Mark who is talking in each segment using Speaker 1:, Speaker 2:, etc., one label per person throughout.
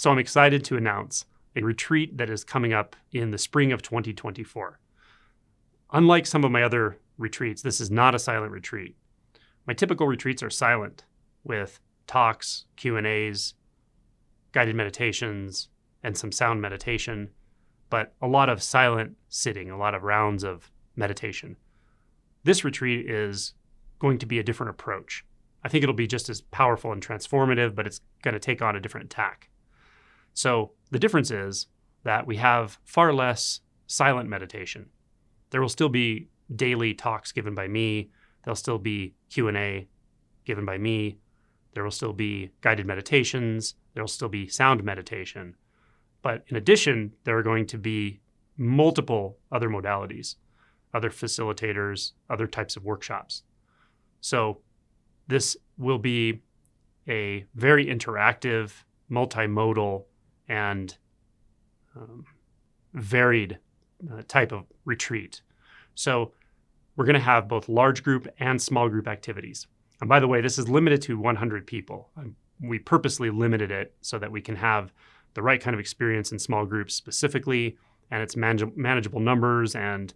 Speaker 1: So I'm excited to announce a retreat that is coming up in the spring of 2024. Unlike some of my other retreats, this is not a silent retreat. My typical retreats are silent with talks, Q&As, guided meditations, and some sound meditation, but a lot of silent sitting, a lot of rounds of meditation. This retreat is going to be a different approach. I think it'll be just as powerful and transformative, but it's going to take on a different tack. So the difference is that we have far less silent meditation. There will still be daily talks given by me. There'll still be Q&A given by me. There will still be guided meditations. There will still be sound meditation. But in addition, there are going to be multiple other modalities, other facilitators, other types of workshops. So this will be a very interactive, multimodal, and varied type of retreat. So we're going to have both large group and small group activities. And by the way, this is limited to 100 people. We purposely limited it so that we can have the right kind of experience in small groups specifically, and it's manageable numbers, and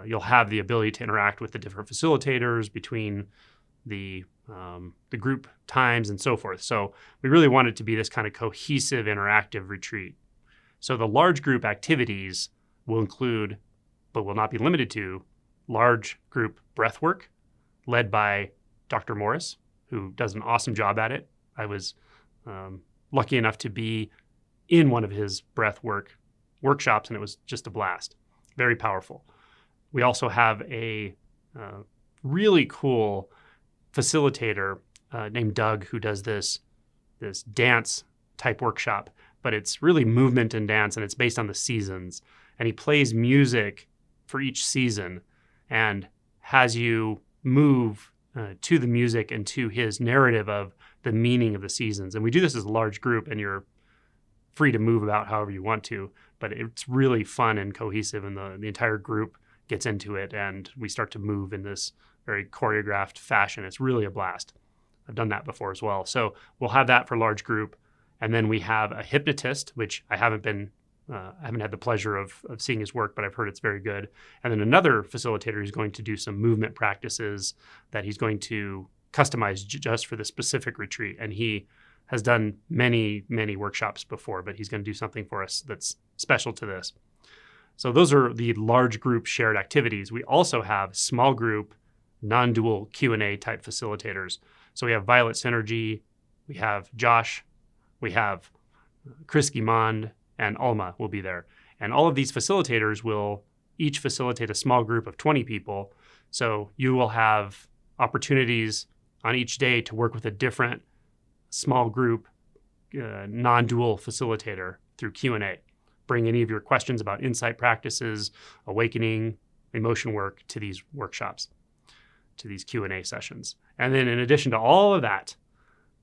Speaker 1: you'll have the ability to interact with the different facilitators between the group times and so forth. So we really want it to be this kind of cohesive, interactive retreat. So the large group activities will include, but will not be limited to, large group breath work led by Dr. Morris, who does an awesome job at it. I was lucky enough to be in one of his breath workshops, and it was just a blast. Very powerful. We also have a really cool facilitator named Doug, who does this dance type workshop, but it's really movement and dance, and it's based on the seasons. And he plays music for each season and has you move to the music and to his narrative of the meaning of the seasons. And we do this as a large group, and you're free to move about however you want to, but it's really fun and cohesive, and the entire group gets into it, and we start to move in this very choreographed fashion. It's really a blast. I've done that before as well. So we'll have that for large group. And then we have a hypnotist, which I haven't had the pleasure of seeing his work, but I've heard it's very good. And then another facilitator who's going to do some movement practices that he's going to customize just for the specific retreat. And he has done many, many workshops before, but he's going to do something for us that's special to this. So those are the large group shared activities. We also have small group, non-dual Q&A type facilitators. So we have Violet Synergy, we have Josh, we have Chris Guimond, and Alma will be there. And all of these facilitators will each facilitate a small group of 20 people. So you will have opportunities on each day to work with a different small group, non-dual facilitator through Q&A. Bring any of your questions about insight practices, awakening, emotion work to these workshops, to these Q&A sessions. And then in addition to all of that,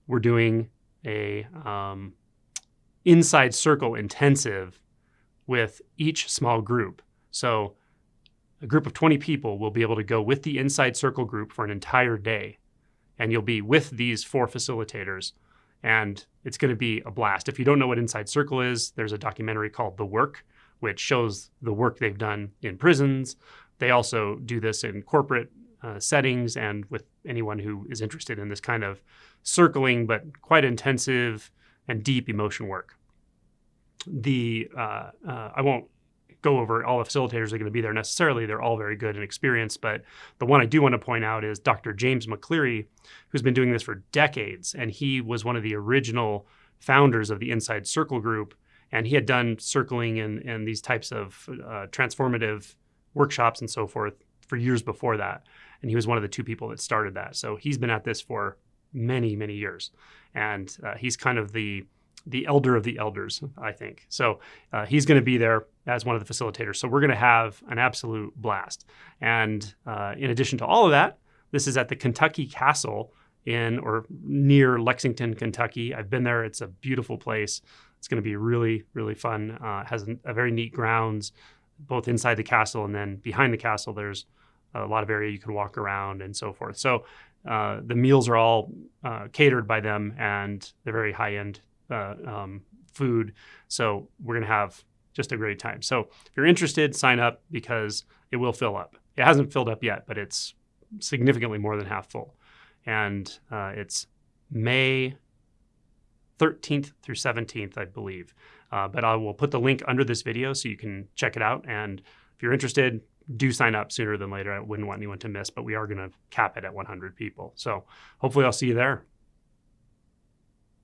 Speaker 1: we're doing a inside circle intensive with each small group. So a group of 20 people will be able to go with the inside circle group for an entire day. And you'll be with these 4 facilitators, and it's going to be a blast. If you don't know what Inside Circle is, there's a documentary called The Work, which shows the work they've done in prisons. They also do this in corporate settings and with anyone who is interested in this kind of circling, but quite intensive and deep emotion work. I won't go over all the facilitators that are going to be there necessarily. They're all very good and experienced, but the one I do want to point out is Dr. James McCleary, who's been doing this for decades, and he was one of the original founders of the Inside Circle group, and he had done circling and these types of transformative workshops and so forth for years before that, and he was one of the 2 people that started that. So he's been at this for many, many years, and he's kind of the elder of the elders, I think. So he's going to be there as one of the facilitators. So we're going to have an absolute blast. And in addition to all of that, this is at the Kentucky Castle in or near Lexington, Kentucky. I've been there. It's a beautiful place. It's going to be really, really fun. It has a very neat grounds, both inside the castle and then behind the castle. There's a lot of area you can walk around and so forth. So the meals are all catered by them, and they're very high-end food. So we're going to have just a great time. So if you're interested, sign up because it will fill up. It hasn't filled up yet, but it's significantly more than half full. And it's May 13th through 17th, I believe. But I will put the link under this video so you can check it out. And if you're interested, do sign up sooner than later. I wouldn't want anyone to miss, but we are going to cap it at 100 people. So hopefully I'll see you there.